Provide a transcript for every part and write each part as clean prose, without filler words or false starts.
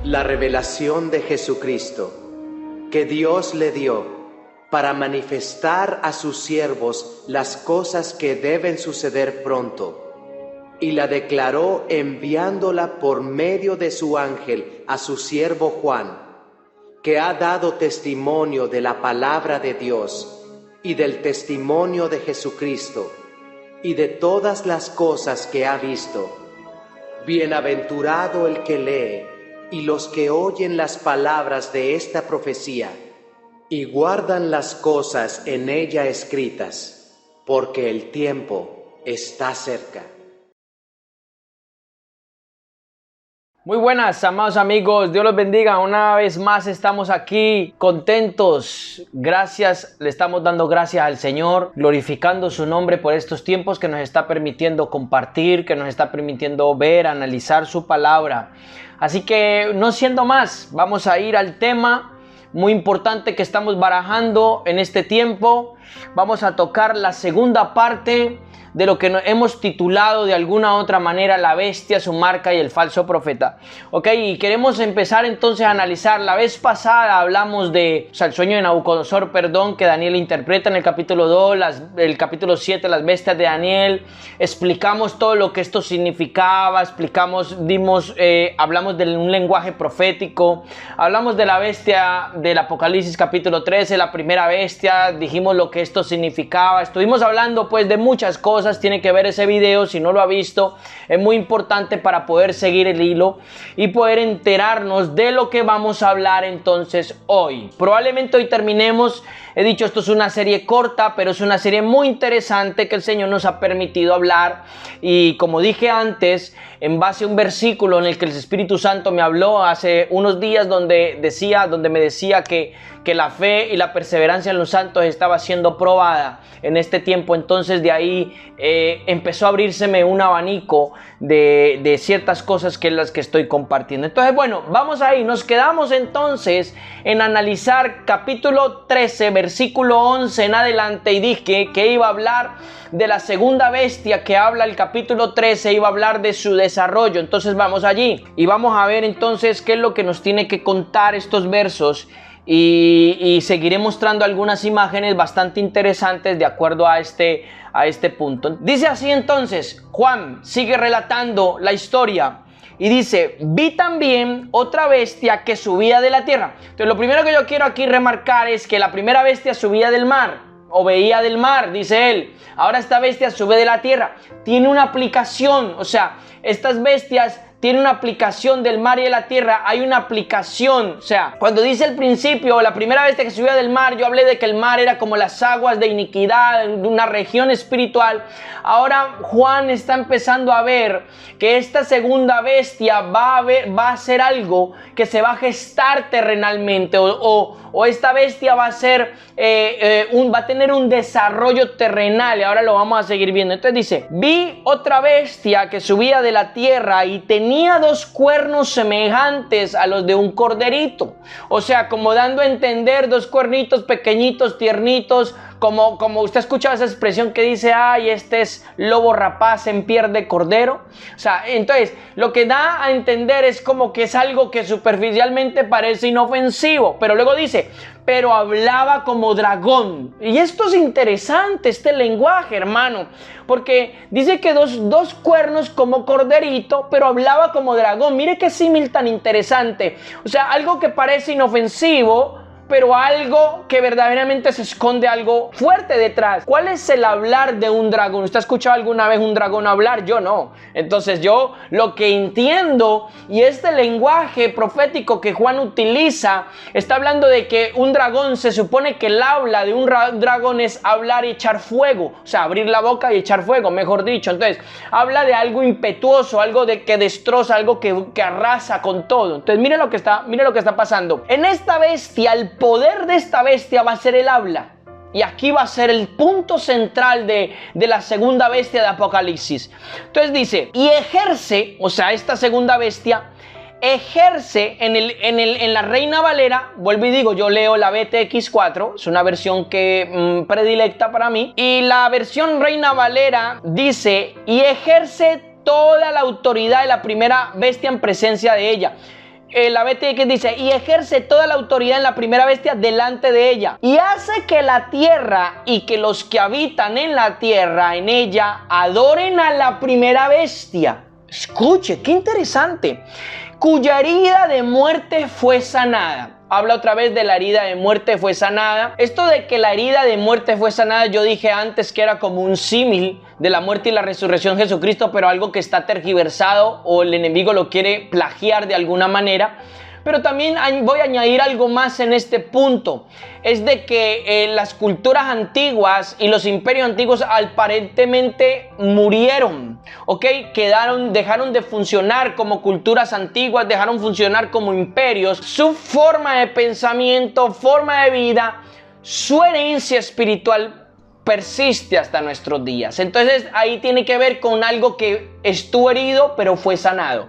La revelación de Jesucristo, que Dios le dio para manifestar a sus siervos las cosas que deben suceder pronto, y la declaró enviándola por medio de su ángel a su siervo Juan, que ha dado testimonio de la palabra de Dios y del testimonio de Jesucristo y de todas las cosas que ha visto. Bienaventurado el que lee y los que oyen las palabras de esta profecía y guardan las cosas en ella escritas, porque el tiempo está cerca. Muy buenas, amados amigos, Dios los bendiga. Una vez más estamos aquí contentos. Gracias, le estamos dando gracias al Señor, glorificando su nombre por estos tiempos que nos está permitiendo compartir, que nos está permitiendo ver, analizar su palabra. Así que no siendo más, vamos a ir al tema muy importante que estamos barajando en este tiempo. Vamos a tocar la segunda parte de lo que hemos titulado de alguna u otra manera la bestia, su marca y el falso profeta. Ok, y queremos empezar entonces a analizar. La vez pasada hablamos de, el sueño de Nabucodonosor, que Daniel interpreta en el capítulo 2, el capítulo 7, las bestias de Daniel. Explicamos todo lo que esto significaba, hablamos de un lenguaje profético, hablamos de la bestia del Apocalipsis capítulo 13, la primera bestia, dijimos lo que esto significaba. Estuvimos hablando pues de muchas cosas. Tiene que ver ese video, si no lo ha visto, es muy importante para poder seguir el hilo y poder enterarnos de lo que vamos a hablar entonces hoy. Probablemente hoy terminemos. He dicho, esto es una serie corta, pero es una serie muy interesante que el Señor nos ha permitido hablar. Y como dije antes, en base a un versículo en el que el Espíritu Santo me habló hace unos días, donde me decía que la fe y la perseverancia en los santos estaba siendo probada en este tiempo. Entonces de ahí empezó a abrírseme un abanico de ciertas cosas que es las que estoy compartiendo. Entonces bueno, vamos ahí, nos quedamos entonces en analizar capítulo 13, versículo 11 en adelante, y dije que iba a hablar de la segunda bestia que habla el capítulo 13, iba a hablar de su desarrollo. Entonces vamos allí y vamos a ver entonces qué es lo que nos tiene que contar estos versos. Y seguiré mostrando algunas imágenes bastante interesantes de acuerdo a este punto. Dice así entonces, Juan sigue relatando la historia y dice: vi también otra bestia que subía de la tierra. Entonces lo primero que yo quiero aquí remarcar es que la primera bestia subía del mar, o veía del mar, dice él. Ahora esta bestia sube de la tierra. Tiene una aplicación, o sea, estas bestias tiene una aplicación del mar y de la tierra. Hay una aplicación, o sea, cuando dice al principio, la primera bestia que subía del mar, yo hablé de que el mar era como las aguas de iniquidad, de una región espiritual. Ahora Juan está empezando a ver que esta segunda bestia va a hacer algo que se va a gestar terrenalmente, o esta bestia va a tener un desarrollo terrenal, y ahora lo vamos a seguir viendo. Entonces dice: vi otra bestia que subía de la tierra y tenía dos cuernos semejantes a los de un corderito. O sea, como dando a entender, dos cuernitos pequeñitos, tiernitos, como usted ha escuchado esa expresión que dice: ay, este es lobo rapaz en piel de cordero. O sea, entonces lo que da a entender es como que es algo que superficialmente parece inofensivo, pero luego dice: pero hablaba como dragón. Y esto es interesante, este lenguaje, hermano, porque dice que dos cuernos como corderito, pero hablaba como dragón. Mire qué símil tan interesante. O sea, algo que parece inofensivo, pero algo que verdaderamente se esconde algo fuerte detrás. ¿Cuál es el hablar de un dragón? ¿Usted ha escuchado alguna vez un dragón hablar? Yo no. Entonces yo lo que entiendo, y este lenguaje profético que Juan utiliza, está hablando de que un dragón, se supone que el habla de un dragón es hablar y echar fuego. O sea, abrir la boca y echar fuego, mejor dicho. Entonces habla de algo impetuoso, algo de que destroza, algo que arrasa con todo. Entonces mire lo que está pasando. En esta bestia, el poder de esta bestia va a ser el habla. Y aquí va a ser el punto central de la segunda bestia de Apocalipsis. Entonces dice: y ejerce, o sea, esta segunda bestia ejerce en la Reina Valera. Vuelvo y digo, yo leo la BTX4, es una versión que predilecta para mí. Y la versión Reina Valera dice: y ejerce toda la autoridad de la primera bestia en presencia de ella. la bestia que dice, y ejerce toda la autoridad en la primera bestia delante de ella, y hace que la tierra y que los que habitan en la tierra, en ella, adoren a la primera bestia. Escuche, qué interesante. Cuya herida de muerte fue sanada. Habla otra vez de la herida de muerte fue sanada. Esto de que la herida de muerte fue sanada, yo dije antes que era como un símil de la muerte y la resurrección de Jesucristo, pero algo que está tergiversado o el enemigo lo quiere plagiar de alguna manera. Pero también voy a añadir algo más en este punto. Es de que las culturas antiguas y los imperios antiguos aparentemente murieron, ¿ok? Dejaron de funcionar como culturas antiguas, dejaron funcionar como imperios. Su forma de pensamiento, forma de vida, su herencia espiritual persiste hasta nuestros días. Entonces ahí tiene que ver con algo que estuvo herido pero fue sanado.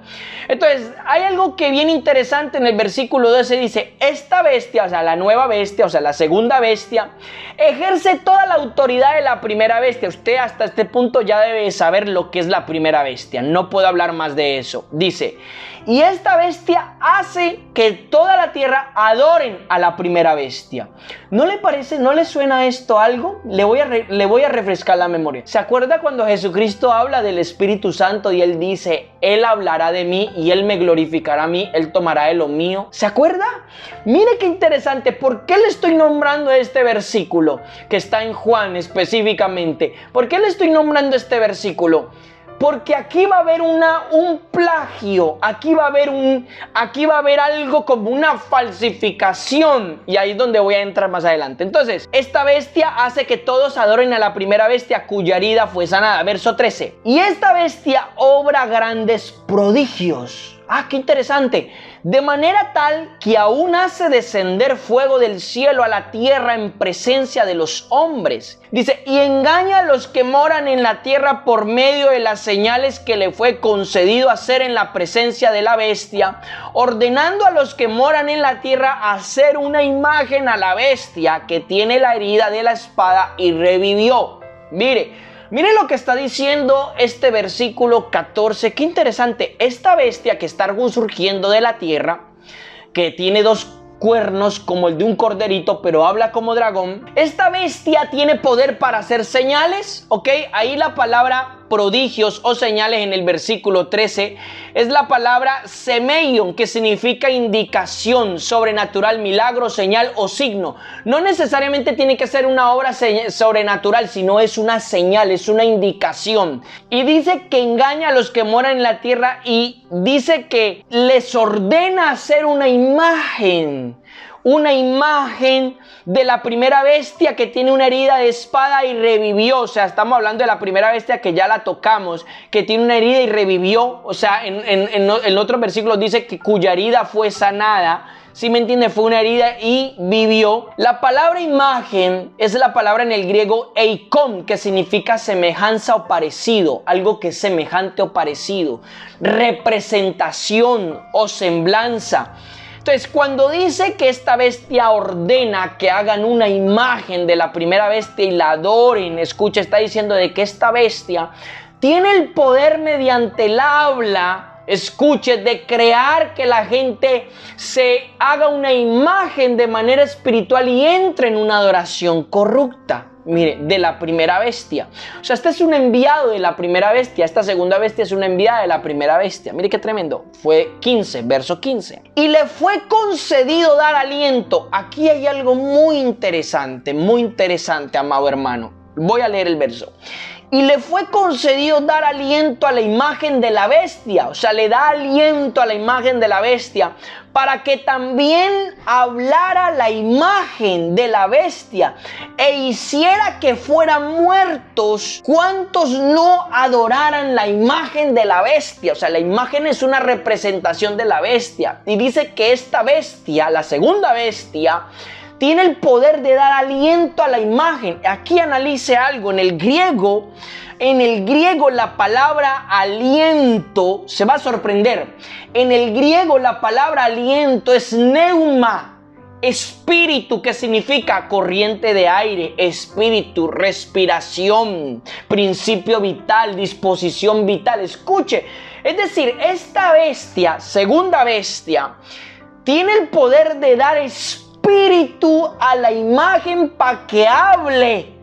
Entonces hay algo que bien interesante en el versículo 12, dice, esta bestia, o sea la nueva bestia, o sea la segunda bestia, ejerce toda la autoridad de la primera bestia. Usted hasta este punto ya debe saber lo que es la primera bestia, no puedo hablar más de eso. Dice, y esta bestia hace que toda la tierra adoren a la primera bestia. ¿No le parece, no le suena esto algo? Le voy a refrescar la memoria. ¿Se acuerda cuando Jesucristo habla del Espíritu Santo y Él dice, Él hablará de mí y Él me glorificará a mí, Él tomará de lo mío? ¿Se acuerda? Mire qué interesante. ¿Por qué le estoy nombrando este versículo que está en Juan específicamente? ¿Por qué le estoy nombrando este versículo? Porque aquí va a haber un plagio, aquí va a haber algo como una falsificación, y ahí es donde voy a entrar más adelante. Entonces, esta bestia hace que todos adoren a la primera bestia cuya herida fue sanada. Verso 13. Y esta bestia obra grandes prodigios. Ah, qué interesante. De manera tal que aún hace descender fuego del cielo a la tierra en presencia de los hombres. Dice, y engaña a los que moran en la tierra por medio de las señales que le fue concedido hacer en la presencia de la bestia, ordenando a los que moran en la tierra hacer una imagen a la bestia que tiene la herida de la espada y revivió. Mire lo que está diciendo este versículo 14. Qué interesante. Esta bestia que está surgiendo de la tierra, que tiene dos cuernos como el de un corderito, pero habla como dragón. Esta bestia tiene poder para hacer señales, ¿ok? Ahí la palabra prodigios o señales en el versículo 13 es la palabra semeion, que significa indicación, sobrenatural, milagro, señal o signo. No necesariamente tiene que ser una obra sobrenatural, sino es una señal, es una indicación. Y dice que engaña a los que moran en la tierra y dice que les ordena hacer una imagen de la primera bestia que tiene una herida de espada y revivió. O sea, estamos hablando de la primera bestia que ya la tocamos, que tiene una herida y revivió. O sea, en otros versículos dice que cuya herida fue sanada. ¿Sí me entiende? Fue una herida y vivió. La palabra imagen es la palabra en el griego eikon, que significa semejanza o parecido, algo que es semejante o parecido, representación o semblanza. Entonces, cuando dice que esta bestia ordena que hagan una imagen de la primera bestia y la adoren, escucha, está diciendo de que esta bestia tiene el poder mediante el habla, escuche, de crear que la gente se haga una imagen de manera espiritual y entre en una adoración corrupta. Mire, de la primera bestia. O sea, este es un enviado de la primera bestia. Esta segunda bestia es una enviada de la primera bestia. Mire qué tremendo. Fue 15, verso 15. Y le fue concedido dar aliento. Aquí hay algo muy interesante, amado hermano. Voy a leer el verso. Y le fue concedido dar aliento a la imagen de la bestia. O sea, le da aliento a la imagen de la bestia para que también hablara la imagen de la bestia e hiciera que fueran muertos cuantos no adoraran la imagen de la bestia. O sea, la imagen es una representación de la bestia. Y dice que esta bestia, la segunda bestia, tiene el poder de dar aliento a la imagen. Aquí analice algo. En el griego la palabra aliento, se va a sorprender. En el griego la palabra aliento es neuma. Espíritu, que significa corriente de aire, espíritu, respiración, principio vital, disposición vital. Escuche, es decir, esta bestia, segunda bestia, tiene el poder de dar espíritu a la imagen para que hable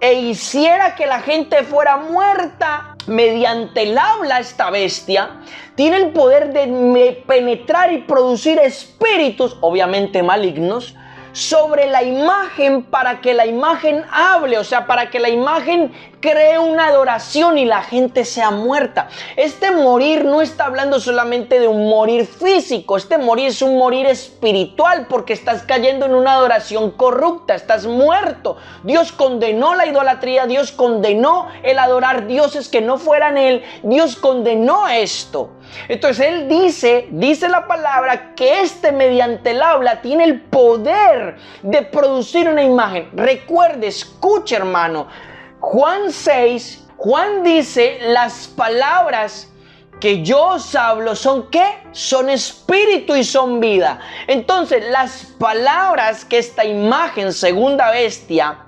e hiciera que la gente fuera muerta. Mediante el habla, esta bestia tiene el poder de penetrar y producir espíritus, obviamente malignos, sobre la imagen para que la imagen hable, o sea, para que la imagen cree una adoración y la gente sea muerta. Este morir no está hablando solamente de un morir físico, este morir es un morir espiritual, porque estás cayendo en una adoración corrupta, estás muerto. Dios condenó la idolatría, Dios condenó el adorar dioses que no fueran Él, Dios condenó esto. Entonces Él dice la palabra que mediante el habla tiene el poder de producir una imagen. Recuerde, escuche, hermano, Juan 6, Juan dice: las palabras que yo os hablo son ¿qué? Son espíritu y son vida. Entonces las palabras que esta imagen, segunda bestia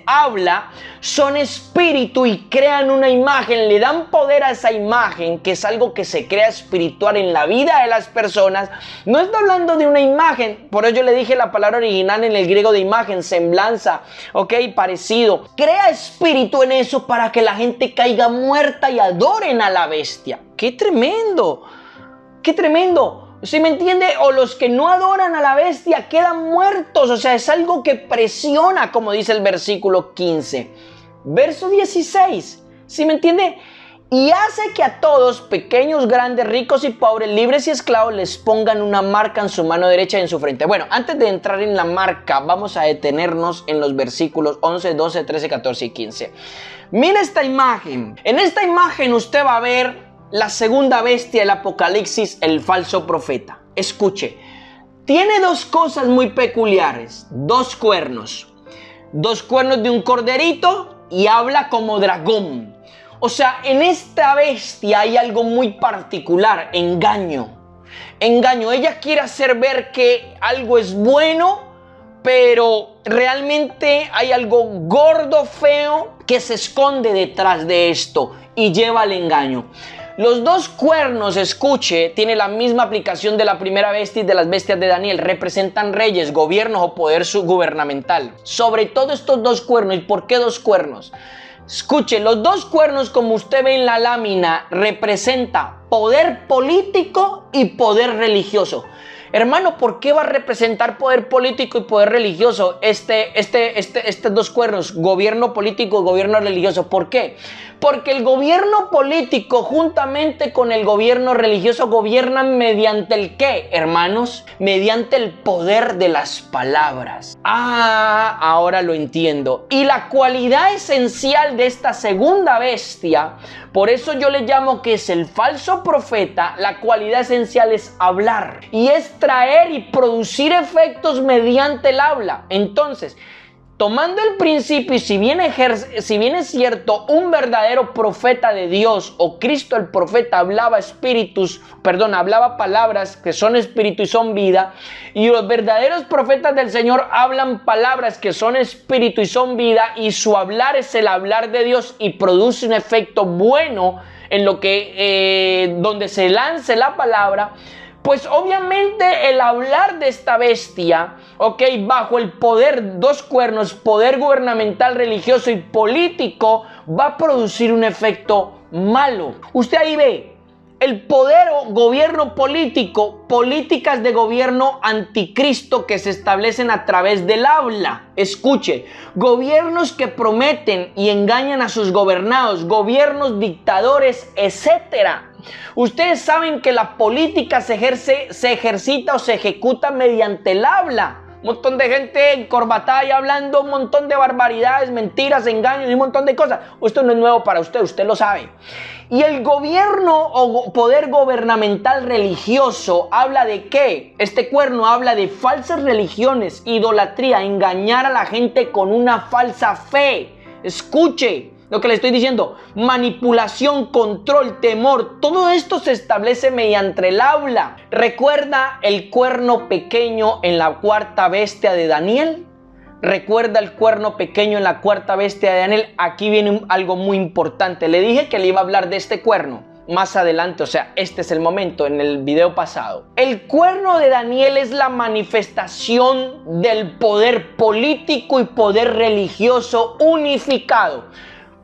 habla, son espíritu y crean una imagen, le dan poder a esa imagen, que es algo que se crea espiritual en la vida de las personas. No está hablando de una imagen, por ello le dije la palabra original en el griego de imagen, semblanza, ok, parecido. Crea espíritu en eso para que la gente caiga muerta y adoren a la bestia. ¡Qué tremendo! ¡Qué tremendo! ¿Sí me entiende? O los que no adoran a la bestia quedan muertos. O sea, es algo que presiona, como dice el versículo 15. Verso 16. ¿Sí me entiende? Y hace que a todos, pequeños, grandes, ricos y pobres, libres y esclavos, les pongan una marca en su mano derecha y en su frente. Bueno, antes de entrar en la marca, vamos a detenernos en los versículos 11, 12, 13, 14 y 15. Mira esta imagen. En esta imagen usted va a ver la segunda bestia del Apocalipsis, el falso profeta. Escuche, tiene dos cosas muy peculiares: dos cuernos de un corderito, y habla como dragón. O sea, en esta bestia hay algo muy particular: engaño. Ella quiere hacer ver que algo es bueno, pero realmente hay algo gordo, feo, que se esconde detrás de esto y lleva al engaño. Los dos cuernos, escuche, tiene la misma aplicación de la primera bestia y de las bestias de Daniel. Representan reyes, gobiernos o poder gubernamental. Sobre todo estos dos cuernos. ¿Y por qué dos cuernos? Escuche, los dos cuernos, como usted ve en la lámina, representa poder político y poder religioso. Hermano, ¿por qué va a representar poder político y poder religioso estos dos cuernos? Gobierno político y gobierno religioso. ¿Por qué? Porque el gobierno político juntamente con el gobierno religioso gobiernan mediante el ¿qué, hermanos? Mediante el poder de las palabras. Ah, ahora lo entiendo. Y la cualidad esencial de esta segunda bestia, por eso yo le llamo que es el falso profeta, la cualidad esencial es hablar. Y es traer y producir efectos mediante el habla. Entonces, tomando el principio, y si bien es cierto, un verdadero profeta de Dios, o Cristo el profeta, hablaba palabras que son espíritu y son vida, y los verdaderos profetas del Señor hablan palabras que son espíritu y son vida, y su hablar es el hablar de Dios y produce un efecto bueno en lo que donde se lance la palabra. Pues obviamente el hablar de esta bestia, ok, bajo el poder, dos cuernos, poder gubernamental, religioso y político, va a producir un efecto malo. Usted ahí ve el poder o gobierno político, políticas de gobierno anticristo que se establecen a través del habla. Escuche, gobiernos que prometen y engañan a sus gobernados, gobiernos dictadores, etcétera. Ustedes saben que la política se ejercita o se ejecuta mediante el habla. Un montón de gente encorbatada y hablando un montón de barbaridades, mentiras, engaños y un montón de cosas. Esto no es nuevo para usted lo sabe. Y el gobierno o poder gubernamental religioso habla de ¿qué? Este cuerno habla de falsas religiones, idolatría, engañar a la gente con una falsa fe. Escuche, Lo que le estoy diciendo, manipulación, control, temor, todo esto se establece mediante el habla. ¿Recuerda el cuerno pequeño en la cuarta bestia de Daniel? ¿Recuerda el cuerno pequeño en la cuarta bestia de Daniel? Aquí viene algo muy importante. Le dije que le iba a hablar de este cuerno más adelante, o sea, este es el momento en el video pasado. El cuerno de Daniel es la manifestación del poder político y poder religioso unificado.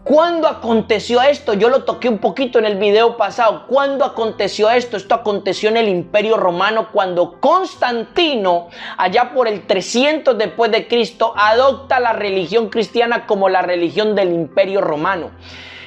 ¿Cuándo aconteció esto? Yo lo toqué un poquito en el video pasado. ¿Cuándo aconteció esto? Esto aconteció en el Imperio Romano cuando Constantino, allá por el 300 después de Cristo, adopta la religión cristiana como la religión del Imperio Romano.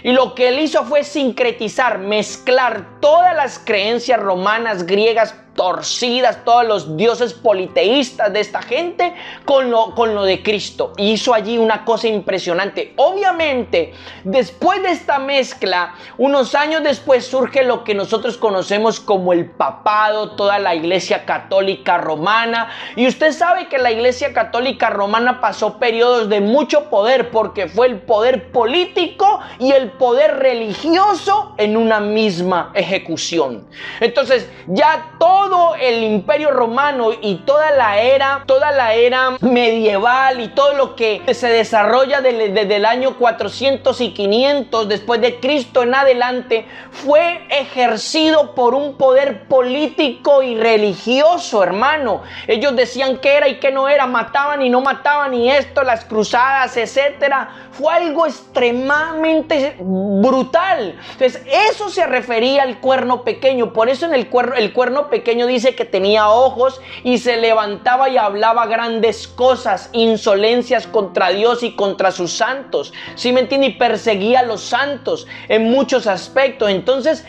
Y lo que él hizo fue sincretizar, mezclar todas las creencias romanas, griegas, torcidas, todos los dioses politeístas de esta gente con lo de Cristo. Y hizo allí una cosa impresionante. Obviamente, después de esta mezcla, unos años después surge lo que nosotros conocemos como el papado, toda la iglesia católica romana. Y usted sabe que la iglesia católica romana pasó periodos de mucho poder porque fue el poder político y el poder religioso en una misma ejecución. Entonces, ya todo el Imperio Romano y toda la era medieval y todo lo que se desarrolla desde el año 400 y 500 después de Cristo en adelante fue ejercido por un poder político y religioso, hermano. Ellos decían qué era y qué no era, mataban y no mataban y esto, las cruzadas, etcétera. Fue algo extremadamente brutal. Entonces, eso se refería al cuerno pequeño. Por eso en el cuerno pequeño dice que tenía ojos y se levantaba y hablaba grandes cosas, insolencias contra Dios y contra sus santos. ¿Sí me entiende? Y perseguía a los santos en muchos aspectos. Entonces,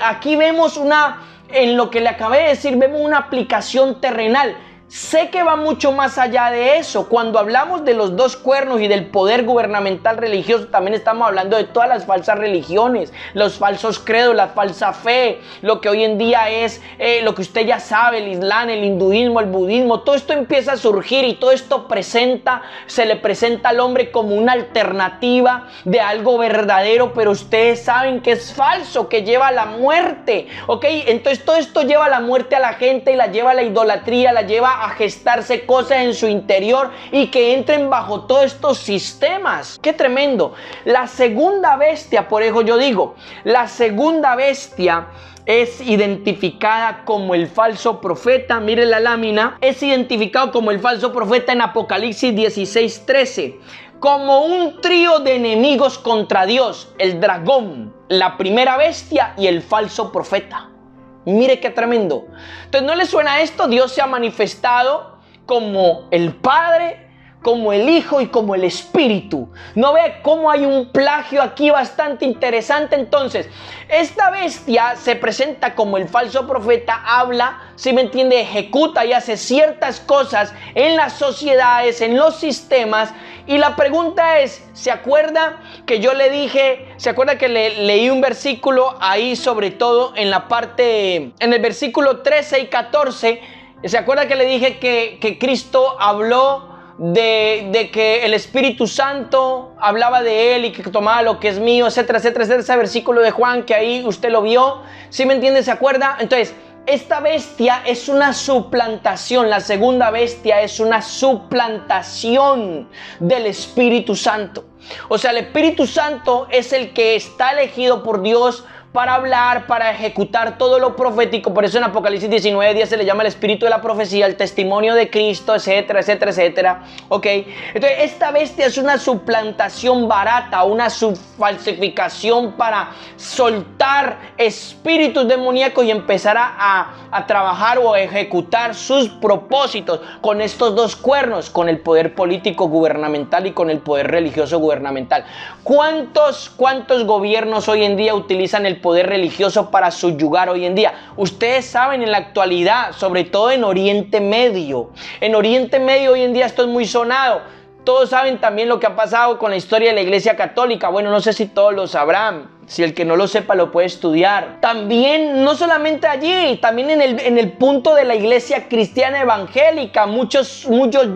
aquí vemos en lo que le acabé de decir, vemos una aplicación terrenal. Sé que va mucho más allá de eso. Cuando hablamos de los dos cuernos y del poder gubernamental religioso, también estamos hablando de todas las falsas religiones, los falsos credos, la falsa fe, lo que hoy en día es lo que usted ya sabe, el Islam, el hinduismo, el budismo. Todo esto empieza a surgir y todo esto se le presenta al hombre como una alternativa de algo verdadero, pero ustedes saben que es falso, que lleva a la muerte, ¿ok? Entonces todo esto lleva a la muerte a la gente y la lleva a la idolatría, la lleva a gestarse cosas en su interior y que entren bajo todos estos sistemas. ¡Qué tremendo! La segunda bestia, por eso yo digo, la segunda bestia es identificada como el falso profeta. Mire la lámina. Es identificado como el falso profeta en Apocalipsis 16:13. Como un trío de enemigos contra Dios. El dragón, la primera bestia y el falso profeta. Mire qué tremendo. Entonces, ¿no le suena esto? Dios se ha manifestado como el Padre, como el Hijo y como el Espíritu. ¿No ve cómo hay un plagio aquí bastante interesante? Entonces, esta bestia se presenta como el falso profeta, habla, ¿sí me entiende? Ejecuta y hace ciertas cosas en las sociedades, en los sistemas. Y la pregunta es, ¿se acuerda que yo le dije, se acuerda que leí un versículo ahí, sobre todo en la parte, en el versículo 13 y 14, ¿se acuerda que le dije que Cristo habló de que el Espíritu Santo hablaba de él y que tomaba lo que es mío, etcétera, etcétera, etcétera? Ese versículo de Juan que ahí usted lo vio, ¿sí me entiende? ¿Se acuerda? Entonces, esta bestia es una suplantación, la segunda bestia es una suplantación del Espíritu Santo. O sea, el Espíritu Santo es el que está elegido por Dios para hablar, para ejecutar todo lo profético. Por eso en Apocalipsis 19:10 se le llama el espíritu de la profecía, el testimonio de Cristo, etcétera, etcétera, etcétera. Ok, entonces esta bestia es una suplantación barata, una falsificación para soltar espíritus demoníacos y empezar a trabajar o a ejecutar sus propósitos con estos dos cuernos, con el poder político gubernamental y con el poder religioso gubernamental. ¿Cuántos gobiernos hoy en día utilizan el poder religioso para subyugar hoy en día? Ustedes saben, en la actualidad, sobre todo en Oriente Medio. En Oriente Medio hoy en día esto es muy sonado. Todos saben también lo que ha pasado con la historia de la Iglesia Católica. Bueno, no sé si todos lo sabrán. Si el que no lo sepa lo puede estudiar. También, no solamente allí, también en el punto de la iglesia cristiana evangélica, muchos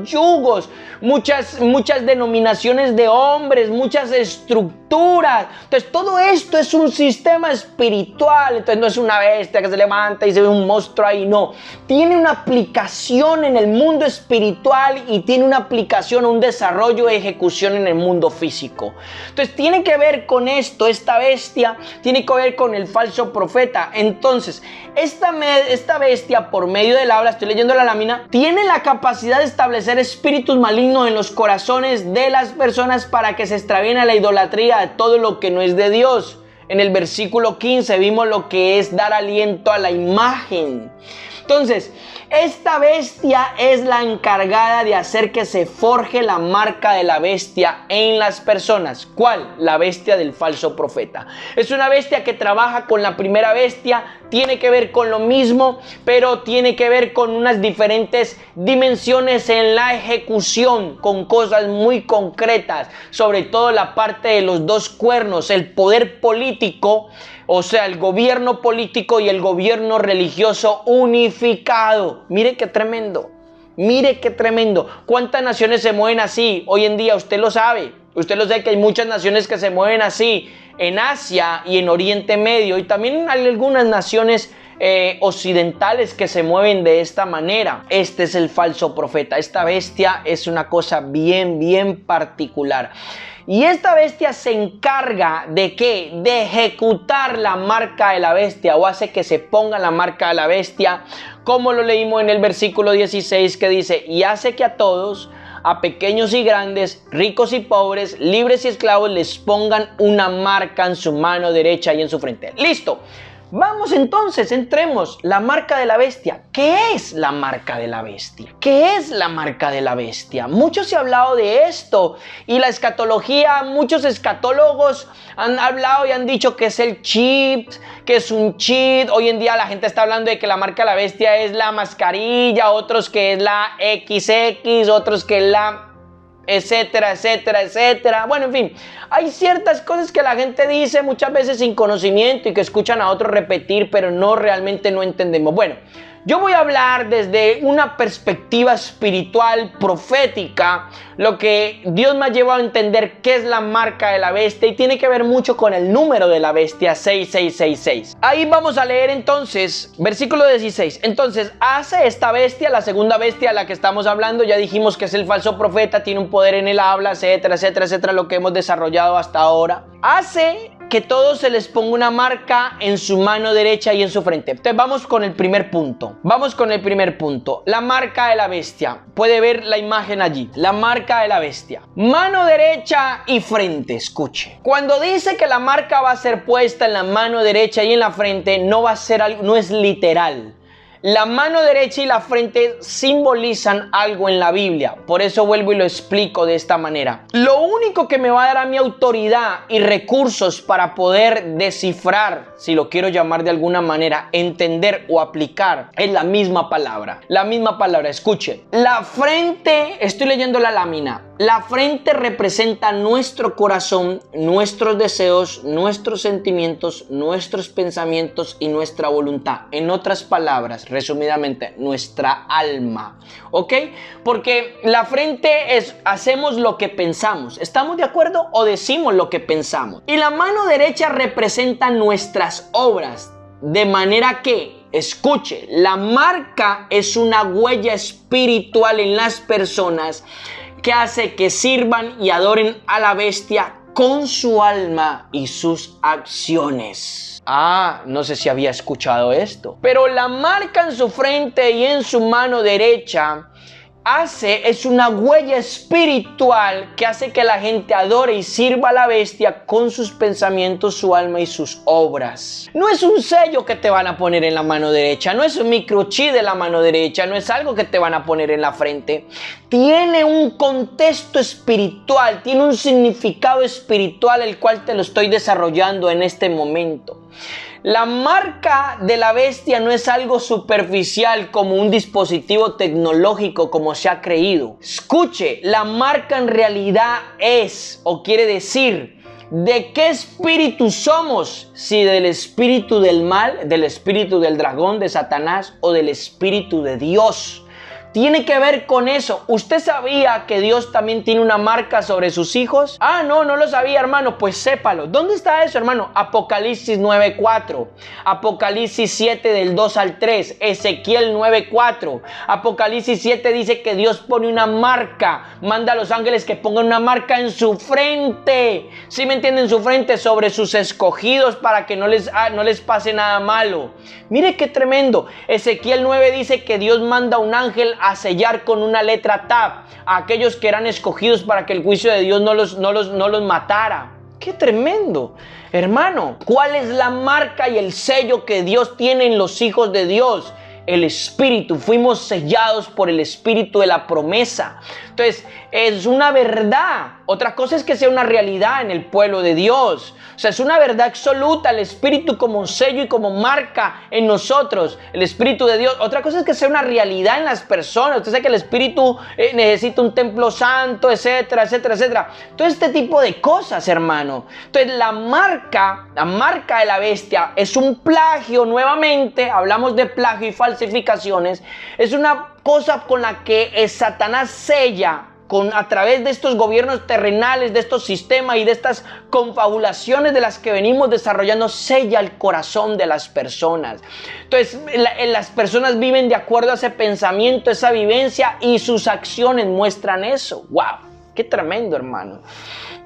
yugos, muchas denominaciones de hombres, muchas estructuras. Entonces todo esto es un sistema espiritual. Entonces no es una bestia que se levanta y se ve un monstruo ahí, no. Tiene una aplicación en el mundo espiritual y tiene una aplicación, un desarrollo e ejecución en el mundo físico. Entonces tiene que ver con esto, esta bestia tiene que ver con el falso profeta. Entonces esta bestia, por medio del habla, estoy leyendo la lámina, tiene la capacidad de establecer espíritus malignos en los corazones de las personas para que se extravíen a la idolatría de todo lo que no es de Dios. En el versículo 15 vimos lo que es dar aliento a la imagen. Entonces, esta bestia es la encargada de hacer que se forje la marca de la bestia en las personas. ¿Cuál? La bestia del falso profeta. Es una bestia que trabaja con la primera bestia, tiene que ver con lo mismo, pero tiene que ver con unas diferentes dimensiones en la ejecución, con cosas muy concretas, sobre todo la parte de los dos cuernos, el poder político, o sea, el gobierno político y el gobierno religioso unificado. Mire qué tremendo. Mire qué tremendo. ¿Cuántas naciones se mueven así hoy en día? Usted lo sabe. Usted lo sabe que hay muchas naciones que se mueven así en Asia y en Oriente Medio. Y también hay algunas naciones occidentales que se mueven de esta manera. Este es el falso profeta. Esta bestia es una cosa bien particular. Y esta bestia se encarga ¿de qué? De ejecutar la marca de la bestia, o hace que se ponga la marca de la bestia, como lo leímos en el versículo 16 que dice: y hace que a todos, a pequeños y grandes, ricos y pobres, libres y esclavos, les pongan una marca en su mano derecha y en su frente. ¡Listo! Vamos entonces, entremos. La marca de la bestia. ¿Qué es la marca de la bestia? ¿Qué es la marca de la bestia? Mucho se ha hablado de esto, y la escatología, muchos escatólogos han hablado y han dicho que es el chip, que es un chip. Hoy en día la gente está hablando de que la marca de la bestia es la mascarilla, otros que es la XX, otros que es la etcétera. Bueno, en fin, hay ciertas cosas que la gente dice muchas veces sin conocimiento y que escuchan a otros repetir, pero realmente no entendemos. Bueno, yo voy a hablar desde una perspectiva espiritual, profética, lo que Dios me ha llevado a entender qué es la marca de la bestia, y tiene que ver mucho con el número de la bestia, 6666. Ahí vamos a leer entonces, versículo 16. Entonces, hace esta bestia, la segunda bestia a la que estamos hablando, ya dijimos que es el falso profeta, tiene un poder en el habla, etcétera, lo que hemos desarrollado hasta ahora. Hace que todos se les ponga una marca en su mano derecha y en su frente. Entonces vamos con el primer punto. La marca de la bestia. Puede ver la imagen allí. La marca de la bestia. Mano derecha y frente. Escuche. Cuando dice que la marca va a ser puesta en la mano derecha y en la frente, no es literal. La mano derecha y la frente simbolizan algo en la Biblia. Por eso vuelvo y lo explico de esta manera. Lo único que me va a dar a mi autoridad y recursos para poder descifrar, si lo quiero llamar de alguna manera, entender o aplicar, es la misma palabra. La misma palabra, escuche. La frente, estoy leyendo la lámina. La frente representa nuestro corazón, nuestros deseos, nuestros sentimientos, nuestros pensamientos y nuestra voluntad. En otras palabras, resumidamente, nuestra alma. ¿Ok? Porque la frente es, hacemos lo que pensamos. ¿Estamos de acuerdo? O decimos lo que pensamos. Y la mano derecha representa nuestras obras. De manera que, escuche, la marca es una huella espiritual en las personas que hace que sirvan y adoren a la bestia con su alma y sus acciones. No sé si había escuchado esto. Pero la marca en su frente y en su mano derecha es una huella espiritual que hace que la gente adore y sirva a la bestia con sus pensamientos, su alma y sus obras. No es un sello que te van a poner en la mano derecha, no es un microchip de la mano derecha, no es algo que te van a poner en la frente. Tiene un contexto espiritual, tiene un significado espiritual, el cual te lo estoy desarrollando en este momento. La marca de la bestia no es algo superficial como un dispositivo tecnológico como se ha creído. Escuche, la marca en realidad es, o quiere decir, ¿de qué espíritu somos? Si del espíritu del mal, del espíritu del dragón, de Satanás, o del espíritu de Dios. Tiene que ver con eso. ¿Usted sabía que Dios también tiene una marca sobre sus hijos? Ah, no lo sabía, hermano. Pues sépalo. ¿Dónde está eso, hermano? Apocalipsis 9:4. Apocalipsis 7 del 2 al 3. Ezequiel 9:4. Apocalipsis 7 dice que Dios pone una marca. Manda a los ángeles que pongan una marca en su frente. ¿Sí me entienden? En su frente, sobre sus escogidos, para que no les pase nada malo. Mire qué tremendo. Ezequiel 9 dice que Dios manda a un ángel a sellar con una letra Tav a aquellos que eran escogidos para que el juicio de Dios no los matara. ¡Qué tremendo! Hermano, ¿cuál es la marca y el sello que Dios tiene en los hijos de Dios? El Espíritu. Fuimos sellados por el Espíritu de la promesa. Entonces, es una verdad. Otra cosa es que sea una realidad en el pueblo de Dios. O sea, es una verdad absoluta, el Espíritu como sello y como marca en nosotros, el Espíritu de Dios. Otra cosa es que sea una realidad en las personas. Usted sabe que el Espíritu necesita un templo santo, etcétera, etcétera, etcétera. Todo este tipo de cosas, hermano. Entonces, la marca de la bestia es un plagio. Nuevamente, hablamos de plagio y falsificaciones. Es una cosa con la que Satanás sella a través de estos gobiernos terrenales, de estos sistemas y de estas confabulaciones de las que venimos desarrollando, sella el corazón de las personas. Entonces, las personas viven de acuerdo a ese pensamiento, esa vivencia, y sus acciones muestran eso. ¡Wow! ¡Qué tremendo, hermano!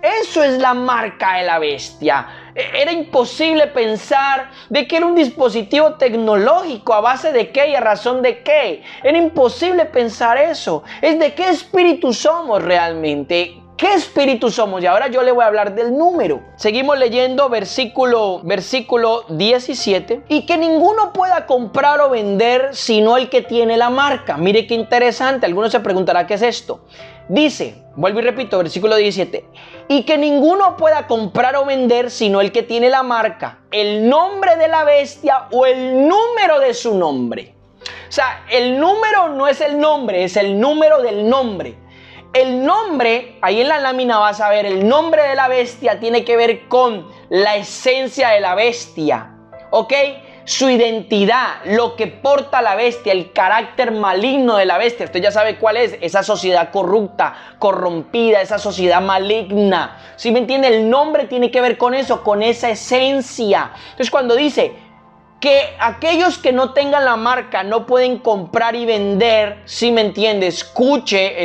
Eso es la marca de la bestia. Era imposible pensar de que era un dispositivo tecnológico. ¿A base de qué y a razón de qué? Era imposible pensar eso. Es de qué espíritu somos realmente. ¿Qué espíritu somos? Y ahora yo le voy a hablar del número. Seguimos leyendo versículo 17. Y que ninguno pueda comprar o vender sino el que tiene la marca. Mire qué interesante. Algunos se preguntarán qué es esto. Dice, vuelvo y repito, versículo 17. Y que ninguno pueda comprar o vender sino el que tiene la marca, el nombre de la bestia o el número de su nombre. O sea, el número no es el nombre, es el número del nombre. El nombre, ahí en la lámina vas a ver, el nombre de la bestia tiene que ver con la esencia de la bestia, ¿ok? Su identidad, lo que porta la bestia, el carácter maligno de la bestia. Usted ya sabe cuál es, esa sociedad corrupta, corrompida, esa sociedad maligna. ¿Sí me entiende? El nombre tiene que ver con eso, con esa esencia. Entonces, cuando dice que aquellos que no tengan la marca no pueden comprar y vender, ¿sí me entiende? Escuche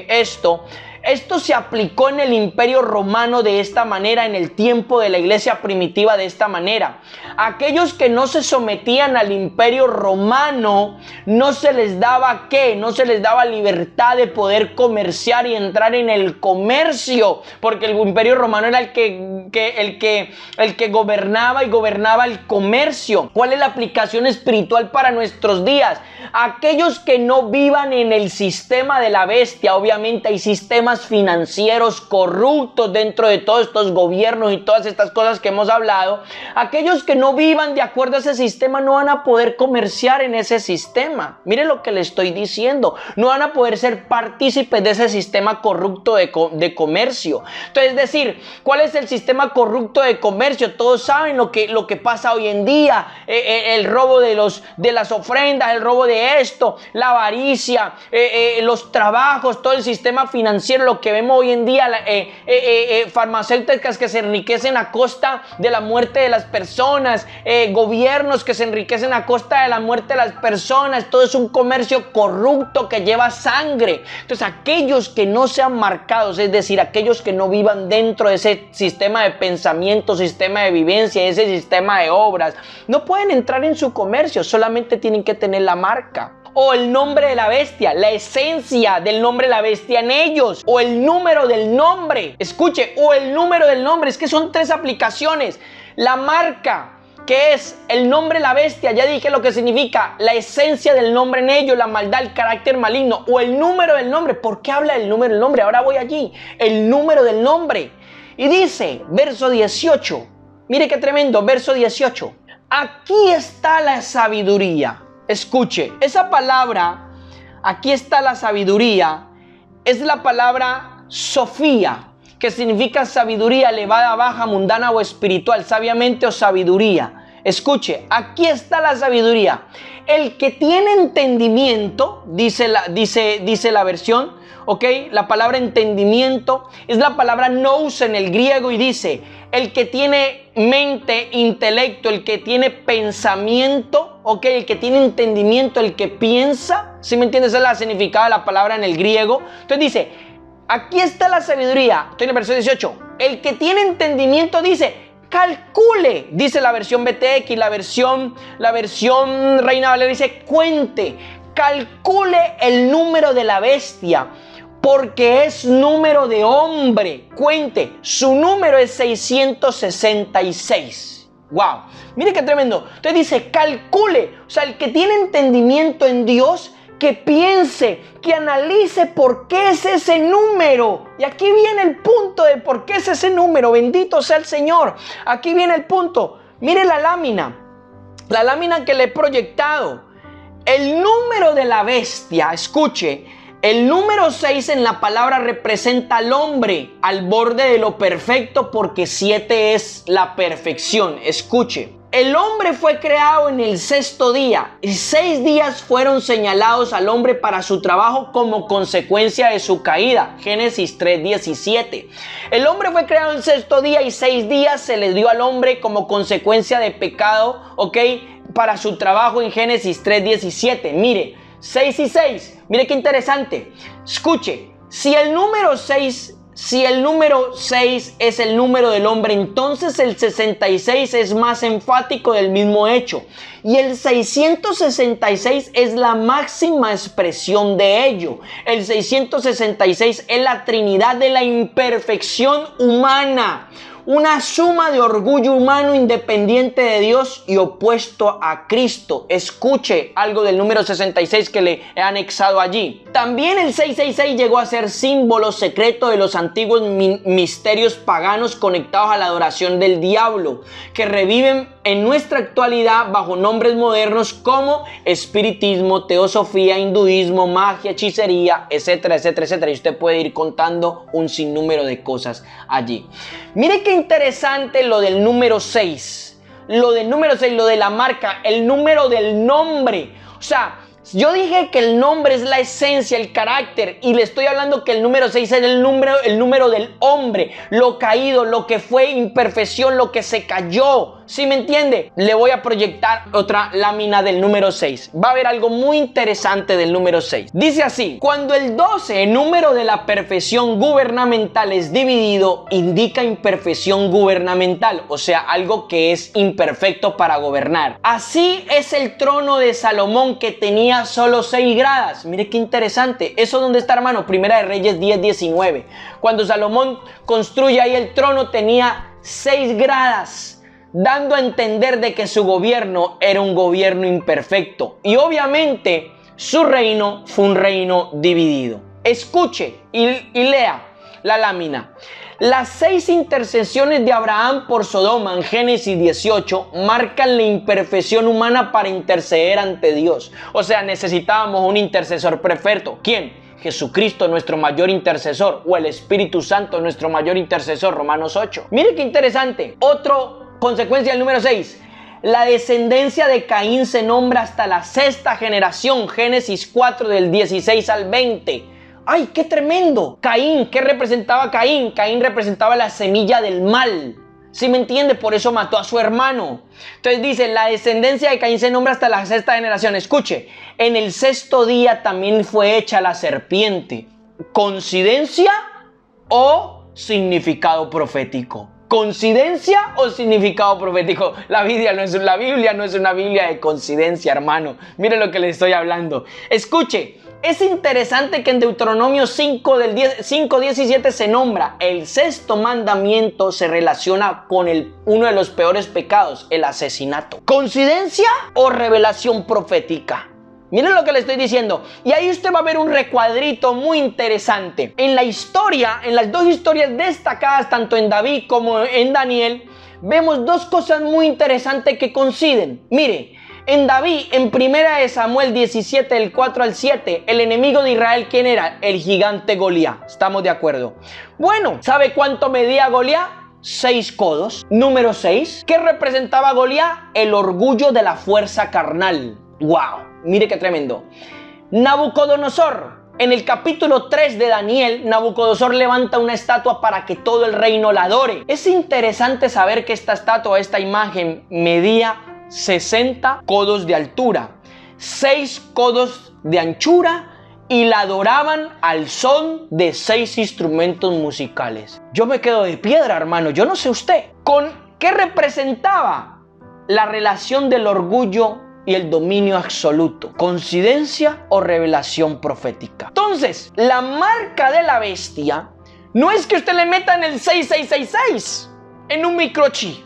esto. Esto se aplicó en el Imperio Romano de esta manera, en el tiempo de la iglesia primitiva de esta manera. Aquellos que no se sometían al Imperio Romano, no se les daba ¿qué? No se les daba libertad de poder comerciar y entrar en el comercio, porque el Imperio Romano era el que gobernaba y gobernaba el comercio. ¿Cuál es la aplicación espiritual para nuestros días? Aquellos que no vivan en el sistema de la bestia, obviamente hay sistemas financieros corruptos dentro de todos estos gobiernos y todas estas cosas que hemos hablado. Aquellos que no vivan de acuerdo a ese sistema no van a poder comerciar en ese sistema. Mire lo que le estoy diciendo. No van a poder ser partícipes de ese sistema corrupto de comercio. Entonces, es decir, ¿cuál es el sistema corrupto de comercio? Todos saben lo que pasa hoy en día. El robo de las ofrendas, el robo de esto, la avaricia, los trabajos, todo el sistema financiero, lo que vemos hoy en día, farmacéuticas que se enriquecen a costa de la muerte de las personas, gobiernos que se enriquecen a costa de la muerte de las personas. Todo es un comercio corrupto que lleva sangre. Entonces, aquellos que no sean marcados, es decir, aquellos que no vivan dentro de ese sistema de pensamiento, sistema de vivencia, ese sistema de obras, no pueden entrar en su comercio, solamente tienen que tener la marca. O el nombre de la bestia, la esencia del nombre de la bestia en ellos, o el número del nombre. Escuche, o el número del nombre. Es que son tres aplicaciones. La marca, que es el nombre de la bestia, ya dije lo que significa, la esencia del nombre en ellos, la maldad, el carácter maligno, o el número del nombre. ¿Por qué habla del número del nombre? Ahora voy allí. El número del nombre. Y dice, verso 18. Mire qué tremendo, verso 18. Aquí está la sabiduría. Escuche, esa palabra, aquí está la sabiduría, es la palabra Sofía, que significa sabiduría elevada, baja, mundana o espiritual, sabiamente o sabiduría. Escuche, aquí está la sabiduría. El que tiene entendimiento, dice la versión, ¿ok? La palabra entendimiento es la palabra nous en el griego y dice, el que tiene mente, intelecto, el que tiene pensamiento, ¿ok? El que tiene entendimiento, el que piensa, ¿sí me entiendes? Esa es la significado de la palabra en el griego. Entonces dice, aquí está la sabiduría. Estoy en el verso 18. El que tiene entendimiento dice, calcule, dice la versión BTX, la versión Reina Valera dice, cuente, calcule el número de la bestia, porque es número de hombre. Cuente, su número es 666. Wow, mire qué tremendo. Entonces dice, calcule, o sea, el que tiene entendimiento en Dios, que piense, que analice por qué es ese número. Y aquí viene el punto de por qué es ese número. Bendito sea el Señor. Aquí viene el punto. Mire la lámina que le he proyectado. El número de la bestia, escuche, el número 6 en la palabra representa al hombre al borde de lo perfecto, porque 7 es la perfección. Escuche. El hombre fue creado en el sexto día y 6 días fueron señalados al hombre para su trabajo como consecuencia de su caída. Génesis 3:17. El hombre fue creado en el sexto día y 6 días se le dio al hombre como consecuencia de pecado, ¿ok? Para su trabajo en Génesis 3:17. Mire, 6 y 6. Mire qué interesante. Escuche, si el número 6 es el número del hombre, entonces el 66 es más enfático del mismo hecho. Y el 666 es la máxima expresión de ello. El 666 es la Trinidad de la imperfección humana. Una suma de orgullo humano independiente de Dios y opuesto a Cristo. Escuche algo del número 66 que le he anexado allí. También el 666 llegó a ser símbolo secreto de los antiguos misterios paganos conectados a la adoración del diablo, que reviven en nuestra actualidad bajo nombres modernos como espiritismo, teosofía, hinduismo, magia, hechicería, etcétera, etcétera, etcétera. Y usted puede ir contando un sinnúmero de cosas allí. Mire qué interesante lo del número 6. Lo del número 6, lo de la marca, el número del nombre. O sea, yo dije que el nombre es la esencia, el carácter, y le estoy hablando que el número 6 es el número del hombre, lo caído, lo que fue imperfección, lo que se cayó. ¿Sí me entiende? Le voy a proyectar otra lámina del número 6. Va a haber algo muy interesante del número 6. Dice así: cuando el 12, el número de la perfección gubernamental, es dividido, indica imperfección gubernamental, o sea, algo que es imperfecto para gobernar. Así es el trono de Salomón, que tenía solo 6 gradas. Mire qué interesante. ¿Eso dónde está, hermano? Primera de Reyes 10:19. Cuando Salomón construye ahí el trono, tenía 6 gradas. Dando a entender de que su gobierno era un gobierno imperfecto. Y obviamente su reino fue un reino dividido. Escuche y lea la lámina. Las 6 intercesiones de Abraham por Sodoma en Génesis 18 marcan la imperfección humana para interceder ante Dios. O sea, necesitábamos un intercesor perfecto. ¿Quién? Jesucristo, nuestro mayor intercesor, o el Espíritu Santo, nuestro mayor intercesor, Romanos 8. Mire qué interesante. Consecuencia del número 6. La descendencia de Caín se nombra hasta la 6ª generación. Génesis 4 del 16 al 20. ¡Ay, qué tremendo! Caín, ¿qué representaba Caín? Caín representaba la semilla del mal. ¿Sí me entiende? Por eso mató a su hermano. Entonces dice, la descendencia de Caín se nombra hasta la 6ª generación. Escuche, en el 6º día también fue hecha la serpiente. ¿Coincidencia o significado profético? ¿Coincidencia o significado profético? La Biblia no es una Biblia de coincidencia, hermano. Mire lo que le estoy hablando. Escuche, es interesante que en Deuteronomio 5:17 se nombra el 6º mandamiento, se relaciona con uno de los peores pecados, el asesinato. ¿Coincidencia o revelación profética? Miren lo que le estoy diciendo. Y ahí usted va a ver un recuadrito muy interesante. En la historia, en las 2 historias destacadas, tanto en David como en Daniel, vemos 2 cosas muy interesantes que coinciden. Mire, En David, en 1 Samuel 17, del 4 al 7, el enemigo de Israel, ¿quién era? El gigante Goliat. ¿Estamos de acuerdo? Bueno, ¿sabe cuánto medía Goliat? 6 codos. Número 6. ¿Qué representaba Goliat? El orgullo de la fuerza carnal. ¡Wow! Mire qué tremendo. Nabucodonosor. En el capítulo 3 de Daniel, Nabucodonosor levanta una estatua para que todo el reino la adore. Es interesante saber que esta estatua, esta imagen, medía 60 codos de altura, 6 codos de anchura, y la adoraban al son de 6 instrumentos musicales. Yo me quedo de piedra, hermano. Yo no sé usted. ¿Con qué representaba la relación del orgullo y el dominio absoluto? ¿Coincidencia o revelación profética? Entonces, la marca de la bestia no es que usted le meta en el 6666 en un microchip.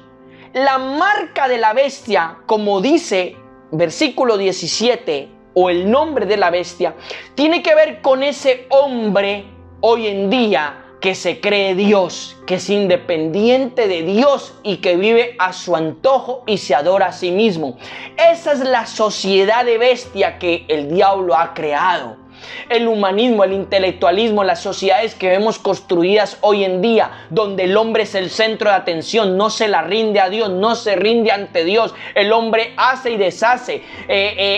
La marca de la bestia, como dice versículo 17, o el nombre de la bestia, tiene que ver con ese hombre hoy en día que se cree Dios, que es independiente de Dios y que vive a su antojo y se adora a sí mismo. Esa es la sociedad de bestia que el diablo ha creado. El humanismo, el intelectualismo, las sociedades que vemos construidas hoy en día, donde el hombre es el centro de atención, no se la rinde a Dios, no se rinde ante Dios. El hombre hace y deshace,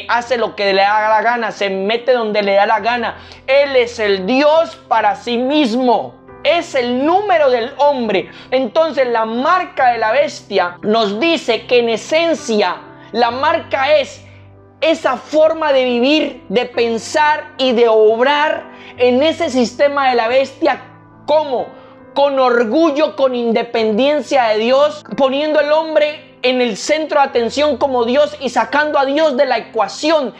hace lo que le da la gana, se mete donde le da la gana. Él es el Dios para sí mismo. Es el número del hombre. Entonces la marca de la bestia nos dice que en esencia la marca es esa forma de vivir, de pensar y de obrar en ese sistema de la bestia. ¿Cómo? Con orgullo, con independencia de Dios, poniendo al hombre en el centro de atención como Dios y sacando a Dios de la ecuación.